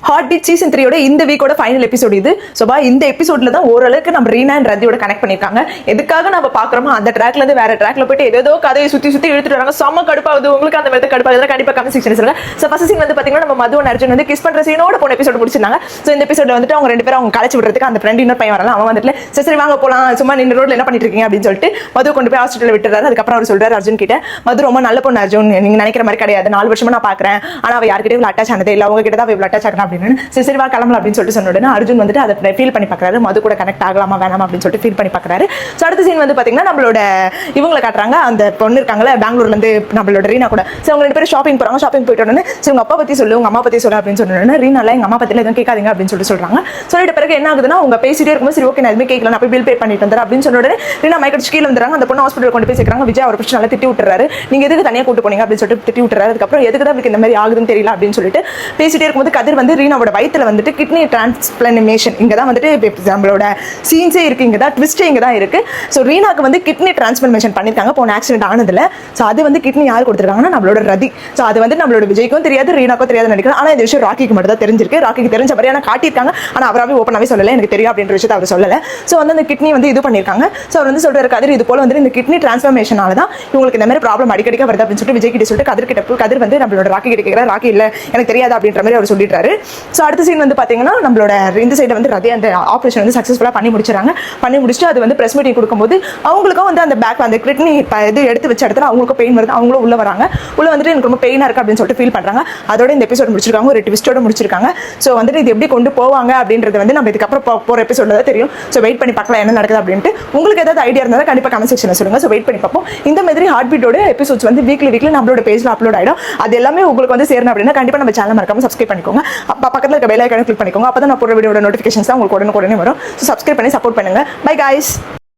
Heart beat season 3 இந்த வீக்கோட final episode இது. So இந்த எபிசோட்ல தான் ஓரளவுக்கு நம்ம ரீனா அண்ட் ரதியோட கனெக்ட் பண்ணிருக்காங்க. எதுக்காக நம்ம பாக்குறோமோ அந்த ட்ராக்ல இருந்து வேற ட்ராக்ல போயிட்டு ஏதோ கதையை சுத்தி சுத்தி இழுத்துட்டு வராங்க. செம்ம கடுப்பாகுது. உங்களுக்கு அந்த மாதிரி கடுப்பாகுது கண்டிப்பா கமெண்ட் செக்ஷன் சொல்லுங்க. ஸோ ஃபர்ஸ்ட் சீன் வந்து பாத்தீங்கன்னா நம்ம மது அர்ஜுன் வந்து கிஸ் பண்ற சீனோட போன எபிசோட் முடிச்சிருந்தாங்க. ஸோ இந்த எபிசோட்ல வந்துட்டு அவங்க ரெண்டு பேரும் அவங்க கலைச்சு விடுறதுக்கு அந்த ஃப்ரெண்ட் இன்னொரு பையன் வரலாம். அவன் வந்துட்டு சரி வாங்க போலாம், சும்மா நின்று ரோட்ல என்ன பண்ணிட்டு இருக்கீங்க அப்படின்னு சொல்லிட்டு மது கொண்டு போய் ஹாஸ்பிட்டல் விட்டுறாரு. அதுக்கப்புறம் அவர் சொல்றாரு அர்ஜுன் கிட்ட, மது ரொம்ப நல்ல பொண்ணு அர்ஜுன், நீங்க நினைக்கிற மாதிரி கிடையாது, 4 வருஷமா நான் பாக்குறேன், ஆனா அவ யார்கிட்டயும் இவ்வளவு அட்டாச் ஆனதே இல்ல, அவங்க கிட்ட தான் இவ்வளவு அட்டாச் ஆகணும் அப்படின்னு. சரி வா கிளம்பலாம் அப்படின்னு சொல்லிட்டு சொன்ன உடனே அர்ஜுன் வந்துட்டு அதை ஃபீல் பண்ணி பாக்குறாரு, மது கூட கனெக்ட் ஆகலாமா வேணாமா அப்படின்னு சொல்லிட்டு ஃபீல் பண்ணி பாக்குறாரு. ஸோ அடுத்த சீன் வந்து பாத்தீங்கன்னா நம்மளோட இவங்களை காட்டுறாங்க, அந்த பொண்ணு இருக்காங்களே பெங்களூர்ல இருந்து நம்மளோட ரீனா கூட. ஸோ அவங்க 2 பேரும் ஷாப்பிங் போறாங்க. ஷாப்பிங் போயிட்டு உடனே சரி உங்க அப்பா பத்தி சொல்லு, உங்க அம்மா பத்தி சொல்லு அப்படின்னு சொன்ன ரீனால எங்க அம்மா பத்தில எதுவும் கேட்காதீங்க அப்படின்னு சொல்லிட்டு சொல்றாங்க. சொல்லிட்டு பிறகு என்ன ஆகுதுன்னா அவங்க பேசிட்டே இருக்கும்போது சரி ஓகே நான் எதுவுமே கேட்கல, நான் போய் பில் பே பண்ணிட்டு வந்துறேன் அப்படின்னு சொன்ன உடனே ரீனா மைக்கடிச்சு கீழே வந்துறாங்க. அந்த பொண்ணு ஹாஸ்பிட்டல் கொண்டு போய் சேர்க்கறாங்க. விஜய் அவர் பிரச்சனை நல்லா திட்டி விட்டுறாரு, நீங்க எதுக்கு தனியா கூட்டு போனீங்க அப்படின்னு சொல்லிட்டு திட்டி விட்டுறாரு. அதுக்கப்புறம் எதுக்கு தான் இந்த மாதிரி ஆகுதுன்னு தெரியல அப்படின்னு சொல்லிட்டு பேசிட்டே இருக்கும்போது கதிர் வந்து ரீனாவோட வயித்துல வந்துட்டு கிட்னி டிரான்ஸ்பிளான்டேஷன் இங்க தான் வந்துட்டு நம்மளோட சீன்ஸே இருக்கு, இங்க தான் ட்விஸ்டே இங்க தான் இருக்கு. ஸோ ரீனாக்கு வந்து கிட்னி டிரான்ஸ்பிளான்டேஷன் பண்ணிருக்காங்க போன ஆக்சிடென்ட் ஆனதுல. ஸோ அது வந்து கிட்னி யார் கொடுத்துருக்காங்கன்னா நம்மளோட ரதி. ஸோ அது வந்து நம்மளோட விஜய்க்கும் தெரியாது, ரீனாக்கும் தெரியாது நினைக்கிறேன். ஆனா இந்த விஷயம் ராக்கிக்கு மட்டும் தான் தெரிஞ்சிருக்கு. ராக்கிக்கு தெரிஞ்ச மாதிரி ஆனா காட்டியிருக்காங்க, ஆனா அவராவே ஓப்பனாவே சொல்லல, எனக்கு தெரியும் அப்படின்ற விஷயத்தை அவர் சொல்லல. ஸோ வந்து அந்த கிட்னி வந்து இது பண்ணிருக்காங்க. ஸோ அவர் வந்து சொல்றாரு கதிர் இது போல வந்து இந்த கிட்னி டிரான்ஸ்ஃபர்மேஷனால தான் இவங்களுக்கு இந்த மாதிரி ப்ராப்ளம் அடிக்கடிக்க வருது அப்படின்னு சொல்லிட்டு விஜய் கிட்ட சொல்லிட்டு கதிர் கிட்ட கதிர் வந்து நம்மளோட ராக்கி கிட்ட கேட்கிறார். ராக்கி இல்ல எனக்கு தெரியாது அப்படின்ற மாதிரி அவர் சொல்லிட்டாரு. ஸோ அடுத்த சீன் வந்து பாத்தீங்கன்னா நம்மளோட இந்த சைடு வந்து ரதி அந்த ஆபரேஷன் வந்து சக்சஸ்ஃபுல்லா பண்ணி முடிச்சிடறாங்க. பண்ணி முடிச்சுட்டு அது வந்து பிரஸ் மீட்டிங் கொடுக்கும்போது அவங்களுக்கும் வந்து அந்த பேக் அந்த கிட்னி இது எடுத்து வச்ச இடத்துல அவங்களுக்கும் பெயின் வருது. அவங்களும் உள்ள வராங்க. உள்ள வந்துட்டு எனக்கு ரொம்ப பெயினா இருக்கு அப்படின்னு சொல்லிட்டு ஃபீல் பண்றாங்க. அதோட இந்த எபிசோட் முடிச்சிருக்காங்க, ஒரு ட்விஸ்டோட முடிச்சிருக்காங்க. ஸோ வந்துட்டு இது எப்படி கொண்டு போவாங்க அப்படின்றது வந்து நம்ம இதுக்கப்புறம் போற எபிசோட்ல தான் தெரியும். ஸோ வெயிட் பண்ணி பார்க்கலாம் என்ன நடக்குது அப்படின்ட்டு. உங்களுக்கு ஏதாவது ஐடியா இருந்தாலும் கண்டிப்பா கமெண்ட் செக்ஷன்ல சொல்லுங்க. ஸோ வெயிட் பண்ணி பார்ப்போம். இந்த மாதிரி ஹார்ட் பீட்டோட எபிசோட்ஸ் வந்து வீக்லி நம்மளோட பேஜ்ல அப்லோட் ஆயிடும். அது எல்லாமே உங்களுக்கு வந்து சேரணும் அப்படின்னா கண்டிப்பா நம்ம சேனல் மறக்காம சப்ஸ்கிரைப் பண்ணிக்கோங்க. பக்கத்துல இருக்க பெல் ஐகானை கிளிக் பண்ணிக்கோங்க. அப்பதான் நான் போற வீடியோட நோட்டிஃபிகேஷன்ஸ் தான் உங்களுக்கு உடனே வரும். ஸோ சப்ஸ்கிரைப் பண்ணி சப்போர்ட் பண்ணுங்க. By guys.